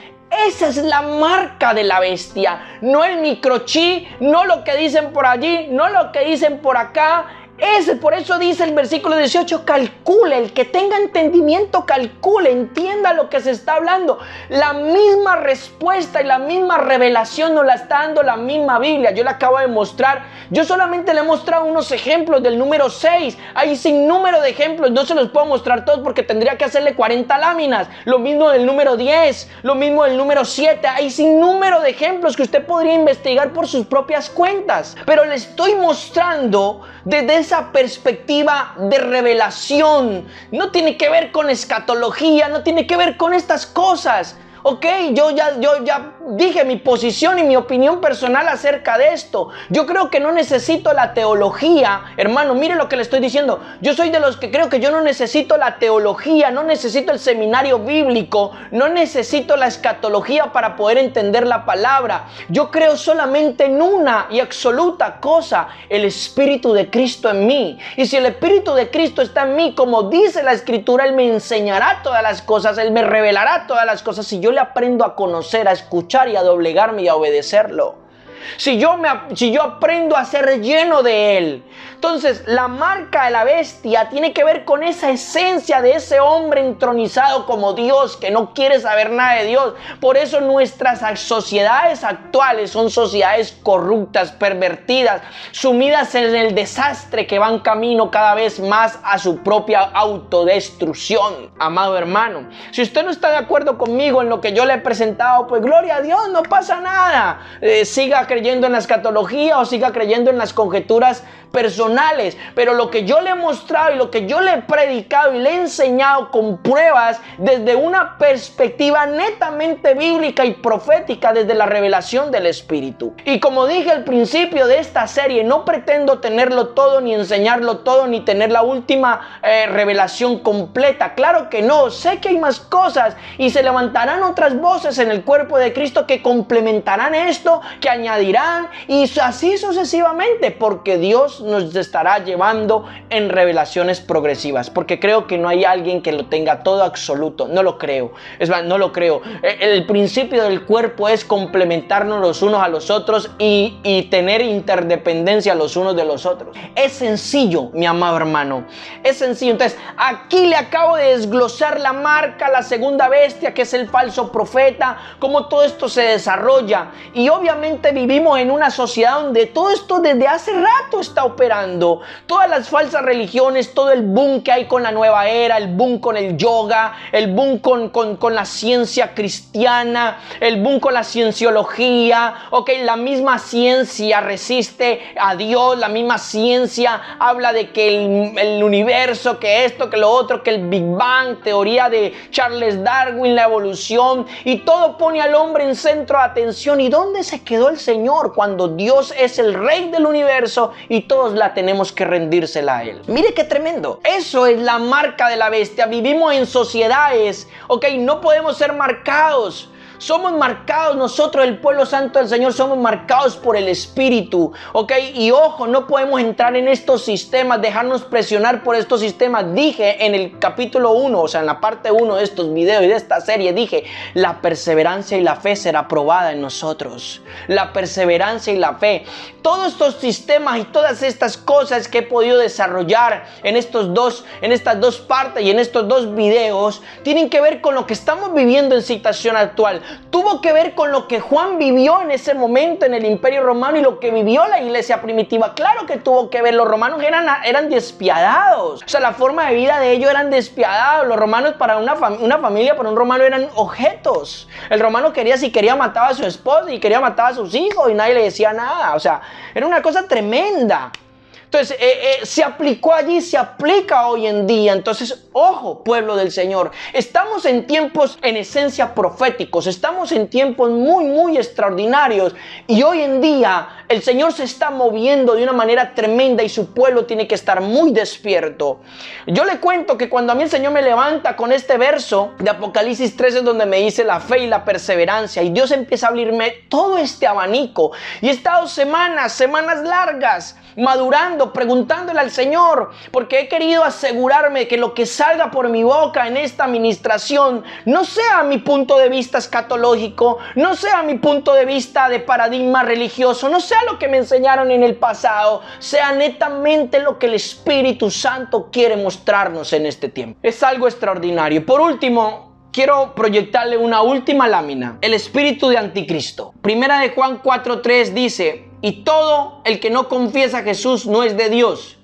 Esa es la marca de la bestia. No el microchip, no lo que dicen por allí, no lo que dicen por acá. Por eso dice el versículo 18, calcule, el que tenga entendimiento calcule, entienda lo que se está hablando. La misma respuesta y la misma revelación nos la está dando la misma Biblia. Yo le acabo de mostrar, yo solamente le he mostrado unos ejemplos del número 6. Hay sin número de ejemplos, no se los puedo mostrar todos porque tendría que hacerle 40 láminas. Lo mismo del número 10, lo mismo del número 7. Hay sin número de ejemplos que usted podría investigar por sus propias cuentas. Pero le estoy mostrando desde esa perspectiva de revelación. No tiene que ver con escatología, no tiene que ver con estas cosas. Ok, yo ya dije mi posición y mi opinión personal acerca de esto. Yo creo que no necesito la teología. Hermano, mire lo que le estoy diciendo. Yo soy de los que creo que yo no necesito la teología, no necesito el seminario bíblico, no necesito la escatología para poder entender la palabra. Yo creo solamente en una y absoluta cosa: el Espíritu de Cristo en mí. Y si el Espíritu de Cristo está en mí, como dice la Escritura, Él me enseñará todas las cosas, Él me revelará todas las cosas. Si yo le aprendo a conocer, a escuchar y a doblegarme y a obedecerlo. Si yo aprendo a ser lleno de Él. Entonces la marca de la bestia tiene que ver con esa esencia de ese hombre entronizado como Dios, que no quiere saber nada de Dios. Por eso nuestras sociedades actuales son sociedades corruptas, pervertidas, sumidas en el desastre, que van camino cada vez más a su propia autodestrucción. Amado hermano, si usted no está de acuerdo conmigo en lo que yo le he presentado, pues gloria a Dios, no pasa nada. Siga creyendo en la escatología o siga creyendo en las conjeturas personales, pero lo que yo le he mostrado y lo que yo le he predicado y le he enseñado con pruebas desde una perspectiva netamente bíblica y profética, desde la revelación del Espíritu. Y como dije al principio de esta serie, no pretendo tenerlo todo, ni enseñarlo todo, ni tener la última revelación completa. Claro que no, sé que hay más cosas y se levantarán otras voces en el cuerpo de Cristo que complementarán esto, que añadirán, y así sucesivamente, porque Dios nos estará llevando en revelaciones progresivas, porque creo que no hay alguien que lo tenga todo absoluto. No lo creo, es más, no lo creo. El principio del cuerpo es complementarnos los unos a los otros y tener interdependencia los unos de los otros. Es sencillo, mi amado hermano, es sencillo. Entonces aquí le acabo de desglosar la marca, la segunda bestia, que es el falso profeta, cómo todo esto se desarrolla, y obviamente vivimos vivimos en una sociedad donde todo esto desde hace rato está operando. Todas las falsas religiones, todo el boom que hay con la nueva era, el boom con el yoga, el boom con la ciencia cristiana, el boom con la cienciología. Ok, la misma ciencia resiste a Dios, la misma ciencia habla de que el universo, que esto, que lo otro, que el Big Bang, teoría de Charles Darwin, la evolución, y todo pone al hombre en centro de atención. ¿Y dónde se quedó el Señor cuando Dios es el rey del universo y todos la tenemos que rendírsela a Él? Mire qué tremendo. Eso es la marca de la bestia. Vivimos en sociedades, ok, no podemos ser marcados. Somos marcados nosotros, el pueblo santo del Señor, somos marcados por el Espíritu, ¿ok? Y ojo, no podemos entrar en estos sistemas, dejarnos presionar por estos sistemas. Dije en el capítulo 1, o sea, en la parte 1 de estos videos y de esta serie, dije, la perseverancia y la fe será probada en nosotros. La perseverancia y la fe. Todos estos sistemas y todas estas cosas que he podido desarrollar en estas dos partes y en estos dos videos, tienen que ver con lo que estamos viviendo en situación actual. Tuvo que ver con lo que Juan vivió en ese momento en el Imperio Romano y lo que vivió la iglesia primitiva. Claro que tuvo que ver. Los romanos eran despiadados. O sea, la forma de vida de ellos eran despiadados. Los romanos, para una familia, para un romano, eran objetos. El romano si quería mataba a su esposa y quería matar a sus hijos y nadie le decía nada. O sea, era una cosa tremenda. Entonces, se aplicó allí, se aplica hoy en día. Entonces, ojo, pueblo del Señor. Estamos en tiempos en esencia proféticos. Estamos en tiempos muy, muy extraordinarios. Y hoy en día el Señor se está moviendo de una manera tremenda y su pueblo tiene que estar muy despierto. Yo le cuento que cuando a mí el Señor me levanta con este verso de Apocalipsis 13, donde me dice la fe y la perseverancia, y Dios empieza a abrirme todo este abanico. Y he estado semanas largas, madurando, preguntándole al Señor, porque he querido asegurarme que lo que salga por mi boca en esta administración no sea mi punto de vista escatológico, no sea mi punto de vista de paradigma religioso, no sea lo que me enseñaron en el pasado, sea netamente lo que el Espíritu Santo quiere mostrarnos en este tiempo. Es algo extraordinario. Por último, quiero proyectarle una última lámina. El espíritu de anticristo. Primera de Juan 4:3 dice: y todo el que no confiesa a Jesús no es de Dios.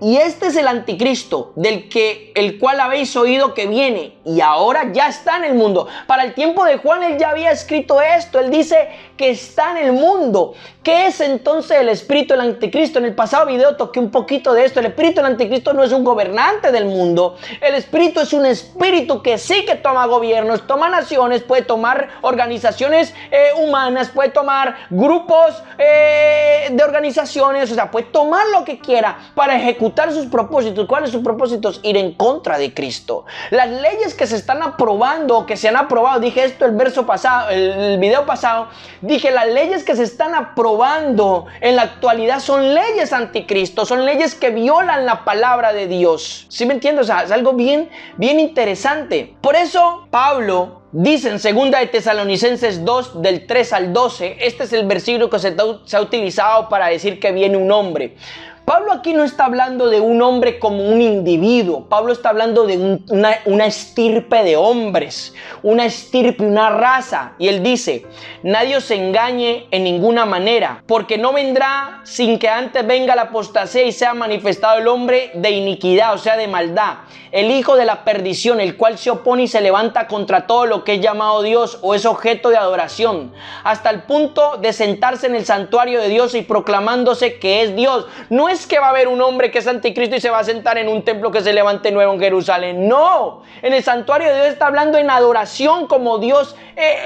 Y este es el anticristo, el cual habéis oído que viene y ahora ya está en el mundo. Para el tiempo de Juan, él ya había escrito esto. Él dice que está en el mundo. ¿Qué es entonces el espíritu del anticristo? En el pasado video toqué un poquito de esto. El espíritu del anticristo no es un gobernante del mundo. El espíritu es un espíritu que sí que toma gobiernos, toma naciones, puede tomar organizaciones humanas, puede tomar grupos de organizaciones, o sea, puede tomar lo que quiera para ejecutar sus propósitos. ¿Cuáles son sus propósitos? Ir en contra de Cristo. Las leyes que se están aprobando, que se han aprobado, dije esto el verso pasado, el video pasado, dije las leyes que se están aprobando en la actualidad son leyes anticristo, son leyes que violan la palabra de Dios. ¿Sí me entiendes? O sea, es algo bien interesante. Por eso Pablo dice en 2 de Tesalonicenses 2, del 3 al 12, este es el versículo que se ha utilizado para decir que viene un hombre. Pablo aquí no está hablando de un hombre como un individuo. Pablo está hablando de una estirpe de hombres, una estirpe, una raza. Y él dice: nadie os engañe en ninguna manera, porque no vendrá sin que antes venga la apostasía y sea manifestado el hombre de iniquidad, o sea, de maldad, el hijo de la perdición, el cual se opone y se levanta contra todo lo que es llamado Dios o es objeto de adoración, hasta el punto de sentarse en el santuario de Dios y proclamándose que es Dios. No es que va a haber un hombre que es anticristo y se va a sentar en un templo que se levante nuevo en Jerusalén. No, en el santuario de Dios está hablando en adoración como Dios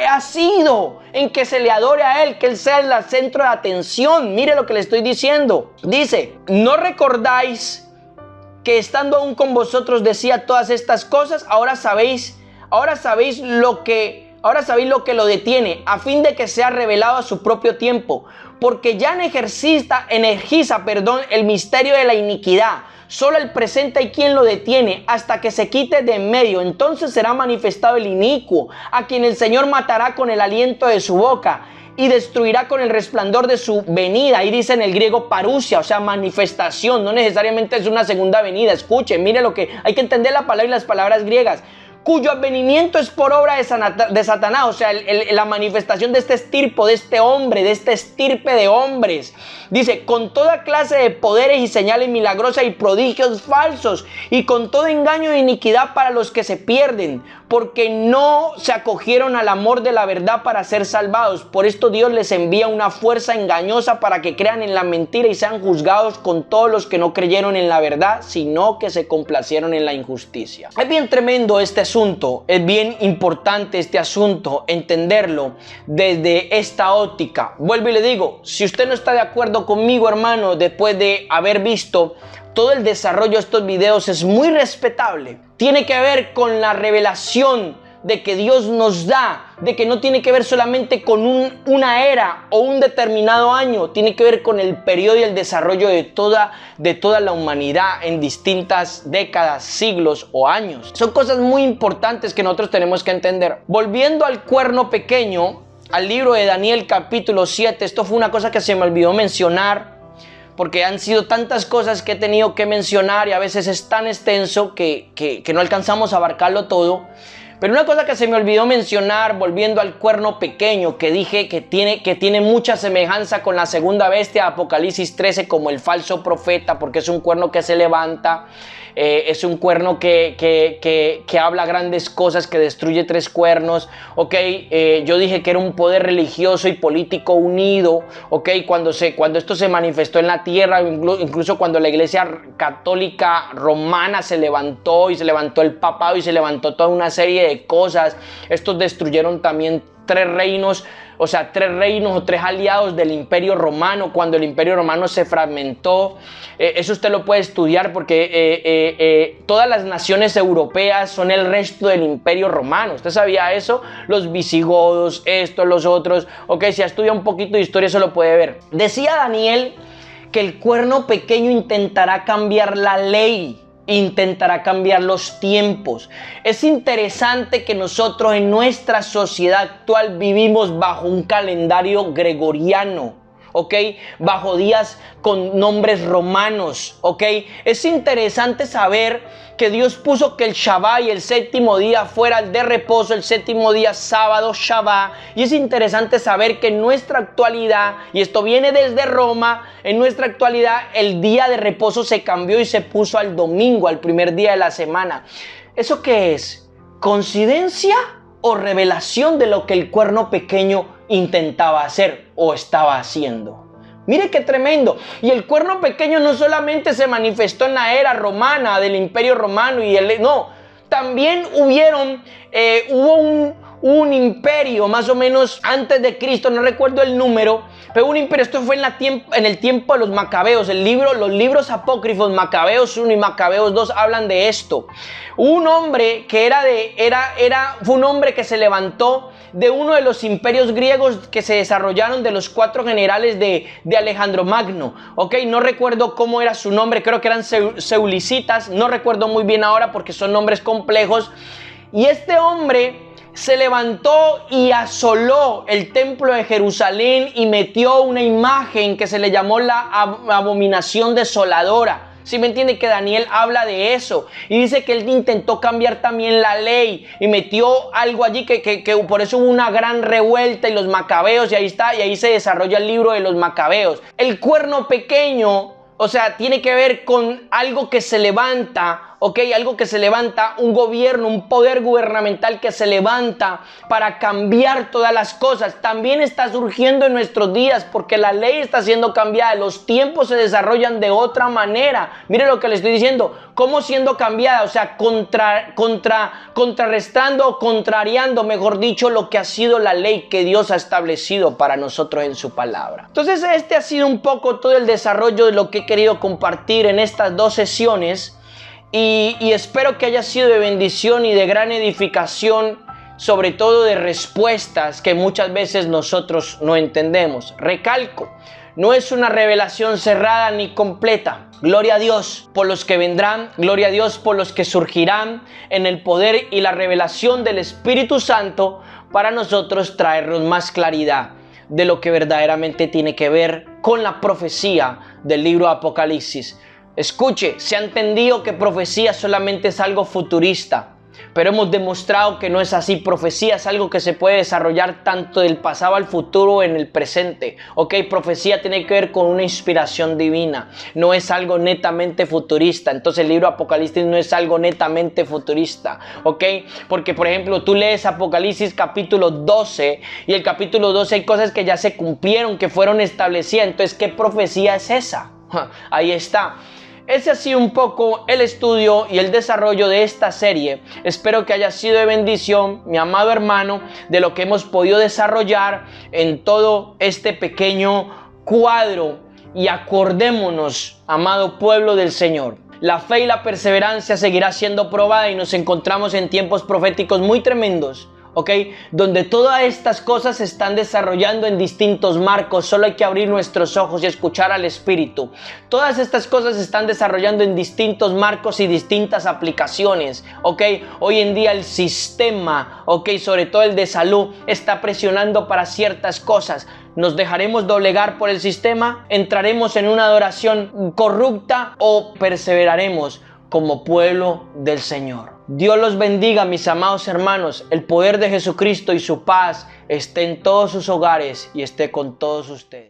ha sido, en que se le adore a Él, que Él sea el centro de atención. Mire lo que le estoy diciendo. Dice: ¿no recordáis que estando aún con vosotros decía todas estas cosas? Ahora sabéis lo que lo detiene, a fin de que sea revelado a su propio tiempo, porque ya energiza el misterio de la iniquidad. Solo el presente hay quien lo detiene hasta que se quite de en medio. Entonces será manifestado el inicuo, a quien el Señor matará con el aliento de su boca y destruirá con el resplandor de su venida. Ahí dice en el griego parusia, o sea, manifestación. No necesariamente es una segunda venida. Escuchen, mire lo que hay que entender la palabra y las palabras griegas. cuyo advenimiento es por obra de Satanás, o sea, la manifestación de este estirpo, de este hombre, de este estirpe de hombres. Dice, con toda clase de poderes y señales milagrosas y prodigios falsos, y con todo engaño e iniquidad para los que se pierden, porque no se acogieron al amor de la verdad para ser salvados. Por esto Dios les envía una fuerza engañosa para que crean en la mentira y sean juzgados con todos los que no creyeron en la verdad, sino que se complacieron en la injusticia. Es bien tremendo este asunto, es bien importante este asunto, entenderlo desde esta óptica. Vuelvo y le digo, si usted no está de acuerdo conmigo, hermano, después de haber visto todo el desarrollo de estos videos, es muy respetable. Tiene que ver con la revelación de que Dios nos da, de que no tiene que ver solamente con una era o un determinado año, tiene que ver con el periodo y el desarrollo de toda la humanidad en distintas décadas, siglos o años. Son cosas muy importantes que nosotros tenemos que entender. Volviendo al cuerno pequeño, al libro de Daniel capítulo 7, esto fue una cosa que se me olvidó mencionar, porque han sido tantas cosas que he tenido que mencionar y a veces es tan extenso que no alcanzamos a abarcarlo todo. Pero una cosa que se me olvidó mencionar, volviendo al cuerno pequeño, que dije que tiene mucha semejanza con la segunda bestia de Apocalipsis 13 como el falso profeta, porque es un cuerno que se levanta, es un cuerno que habla grandes cosas, que destruye tres cuernos, ¿ok? Yo dije que era un poder religioso y político unido, ¿ok? Cuando esto se manifestó en la tierra, incluso cuando la iglesia católica romana se levantó, y se levantó el papado y se levantó toda una serie de cosas, estos destruyeron también tres reinos o tres aliados del Imperio Romano, cuando el Imperio Romano se fragmentó. Eso usted lo puede estudiar porque todas las naciones europeas son el resto del Imperio Romano. ¿Usted sabía eso? Los visigodos, estos, los otros. Ok, si estudia un poquito de historia, eso lo puede ver. Decía Daniel que el cuerno pequeño intentará cambiar la ley, intentará cambiar los tiempos. Es interesante que nosotros en nuestra sociedad actual vivimos bajo un calendario gregoriano, ¿ok? Bajo días con nombres romanos, ¿ok? Es interesante saber que Dios puso que el Shabbat y el séptimo día fuera el de reposo, el séptimo día sábado, Shabbat. Y es interesante saber que en nuestra actualidad, y esto viene desde Roma, en nuestra actualidad el día de reposo se cambió y se puso al domingo, al primer día de la semana. ¿Eso qué es? ¿Coincidencia o revelación de lo que el cuerno pequeño intentaba hacer o estaba haciendo? Mire qué tremendo. Y el cuerno pequeño no solamente se manifestó en la era romana, del Imperio Romano, no, también hubo un imperio más o menos antes de Cristo, no recuerdo el número, pero un imperio, esto fue en el tiempo de los Macabeos. Los libros apócrifos, Macabeos 1 y Macabeos 2, hablan de esto. Un hombre que fue un hombre que se levantó de uno de los imperios griegos que se desarrollaron, de los 4 generales de Alejandro Magno, ¿ok? No recuerdo cómo era su nombre, creo que eran Seulicitas, no recuerdo muy bien ahora porque son nombres complejos. Y este hombre se levantó y asoló el templo de Jerusalén y metió una imagen que se le llamó la abominación desoladora. ¿Sí me entiende? Que Daniel habla de eso y dice que él intentó cambiar también la ley y metió algo allí que por eso hubo una gran revuelta y los macabeos, y ahí está, y ahí se desarrolla el libro de los macabeos. El cuerno pequeño, o sea, tiene que ver con algo que se levanta, ¿ok? Algo que se levanta, un gobierno, un poder gubernamental que se levanta para cambiar todas las cosas. También está surgiendo en nuestros días porque la ley está siendo cambiada, los tiempos se desarrollan de otra manera. Mire lo que le estoy diciendo, cómo siendo cambiada, o sea, contrarrestando o contrariando, mejor dicho, lo que ha sido la ley que Dios ha establecido para nosotros en su palabra. Entonces, este ha sido un poco todo el desarrollo de lo que he querido compartir en estas 2 sesiones. Y espero que haya sido de bendición y de gran edificación, sobre todo de respuestas que muchas veces nosotros no entendemos. Recalco, no es una revelación cerrada ni completa. Gloria a Dios por los que vendrán, gloria a Dios por los que surgirán en el poder y la revelación del Espíritu Santo para nosotros traernos más claridad de lo que verdaderamente tiene que ver con la profecía del libro de Apocalipsis. Escuche, se ha entendido que profecía solamente es algo futurista. Pero hemos demostrado que no es así. Profecía es algo que se puede desarrollar tanto del pasado al futuro o en el presente. Ok, profecía tiene que ver con una inspiración divina. No es algo netamente futurista. Entonces el libro Apocalipsis no es algo netamente futurista. Ok, porque por ejemplo tú lees Apocalipsis capítulo 12 y el capítulo 12 hay cosas que ya se cumplieron, que fueron establecidas. Entonces, ¿qué profecía es esa? Ahí está. Ese ha sido un poco el estudio y el desarrollo de esta serie. Espero que haya sido de bendición, mi amado hermano, de lo que hemos podido desarrollar en todo este pequeño cuadro. Y acordémonos, amado pueblo del Señor, la fe y la perseverancia seguirá siendo probada y nos encontramos en tiempos proféticos muy tremendos. ¿Ok? Donde todas estas cosas se están desarrollando en distintos marcos. Solo hay que abrir nuestros ojos y escuchar al Espíritu. Todas estas cosas se están desarrollando en distintos marcos y distintas aplicaciones. ¿Ok? Hoy en día el sistema, ¿ok? Sobre todo el de salud, está presionando para ciertas cosas. ¿Nos dejaremos doblegar por el sistema? ¿Entraremos en una adoración corrupta o perseveraremos como pueblo del Señor? Dios los bendiga, mis amados hermanos. El poder de Jesucristo y su paz esté en todos sus hogares y esté con todos ustedes.